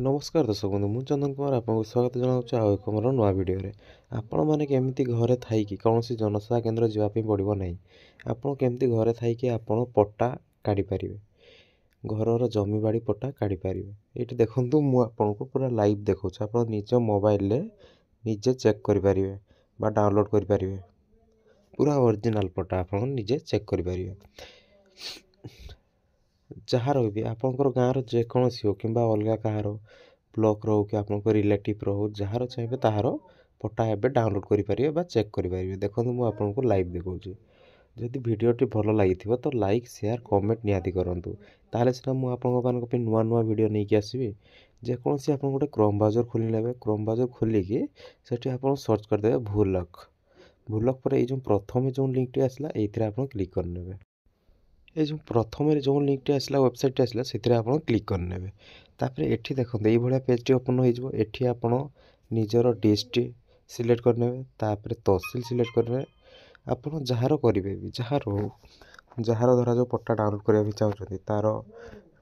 नमस्कार दर्शक बंधु मु चंदन कुमार आपको स्वागत जनाऊँ आउ एक मोर नुआ भिडियो आपण मैंने केमती घरे थी कौन जनसेवा केन्द्र जावाई पड़ो ना आपड़ केमती घरे थी आपड़ पट्टा काढ़ी पारे घर जमी बाड़ी पट्टा काढ़ी पारे ये देखूँ मुझे पूरा लाइव देखा आप निज मोबाइल निजे चेक करें डाउनलोड करें पूरा ओरिजिनल पट्टा आप निजे चेक करें जहाँ भी आपंकर गाँव जेकोसी हो कि अलग कहार ब्लॉक रो कि आप रिलेटिव रो जार चाहिए तार पट्टा एवं डाउनलोड करेंगे चेक करेंगे देखो मुझे आपको लाइव देखा जदि भिडटी भल लगी तो लाइक शेयर कमेंट निहाती करूँ ताले सीना मुझे नुआ नुआ भिड नहीं आसबि जेकोसी आप गोटे क्रोम ब्राउजर खोली ने क्रोम ब्राउजर खोलिकी से आप सर्च करदे भूलक भूलक पर जो प्रथम जो लिंकटी आसला ये आप क्लिक करने ये जो प्रथम जो लिंकटी आसला वेबसाइट आसला से क्लिक करने तापर ये देखो ये भाया पेजटी ओपन होती आप निजर डिस्ट्रिक्ट सिलेक्ट करने तापर तहसिल सिलेक्ट करेंगे आप जार करेंगे जार हो जार धरा जो पट्टा डाउनलोड करने चाहते तार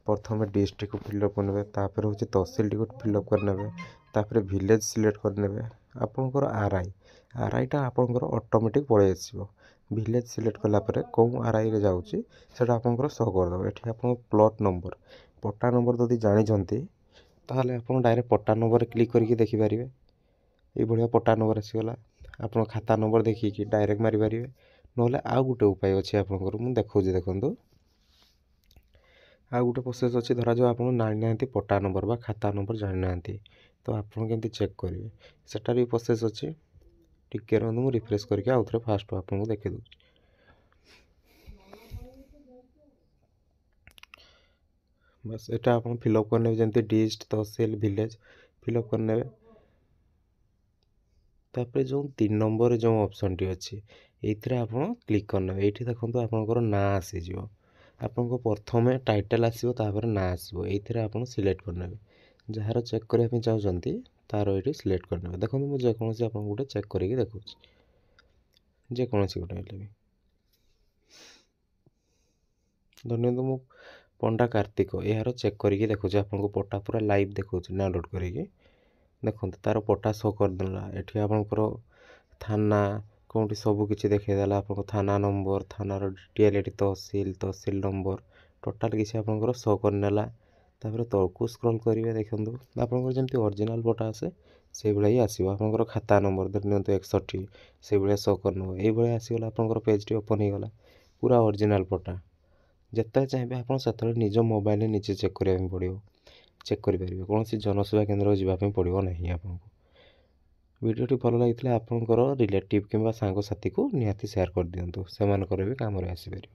प्रथम डिस्ट्रिक्ट को फिलअप करने तापर हूँ तहसिल टी फिलअप करने तापर विलेज सिलेक्ट करने आपंकर आरआई टा आपंकर ऑटोमेटिक पलि आसो विलेज सिलेक्ट कलापर कौन आरआई रे जाऊँगी से आपंकर शो करदेव ये आप प्लॉट नंबर पट्टा नंबर जदि जानते ताहले आप डायरेक्ट पट्टा नंबर क्लिक करके देखिपारे ये भाया पट्टा नंबर आसीगला आप खाता नंबर देखिए डायरेक्ट मारिपारे ना आउ गोटे उपाय अच्छे आपंकर मुझे देखा देखूँ आउ गोटे प्रोसेस अच्छी धरा जो आप जानी ना पट्टा नंबर बा खाता नंबर जानी ना तो आप केमती चेक करेंगे सेटार भी प्रोसेस अच्छी टिके रुहतु मुझे रिफ्रेश करके आउ थे फास्ट आपको देखी दूँ बस यहाँ आप फिलअप करने जमी डिस्ट तहसिल विलेज फिलअप करने तापर जो 3 नंबर जो ऑप्शन टी अच्छी ये आप क्लिक करने ये देखो आपंकर ना आसीज आपको प्रथम टाइटल आसो ना आसो ये आप सिलेक्ट करने जार चेक करने चाहते तार ये सिलेक्ट करने देखो मुझे जेकोसी आप गोटे चेक करके देखा जेकोसी गोटे भी धन्यवाद मु पंडा कार्तिक यार चेक करके देखुचे आपको पट्टा पूरा लाइव देखा डाउनलोड करके देखो तार पट्टा शो करदेला ये आपंकर थाना कौटी सबकि देखईदेला आप थाना नंबर थानार डिटेल ये तहसिल तहसिल नंबर टोटाल किसी आपंकर शो करनेला तापर तलकू स्क्रॉल करेंगे देखूँ आपंकर जमी ओरिजिनल पट्टा आसे से भाई ही आसो आपंकर खाता नंबर धर नि 61 से भाया शो करने ये आसगला आपंकर पेजटी ओपन हो गला पूरा ओरिजिनल पट्टा जिते चाहिए आप निज मोबाइल निजे चेक करा पड़ो चेक करेंगे कौन जनसेवा केन्द्र जावाई पड़ो ना आपको भिडटी भल लगी आपंकर रिलेटिव कि सांगसाथी को निहाती शेयर कर दिंतु से भी काम आसीपर।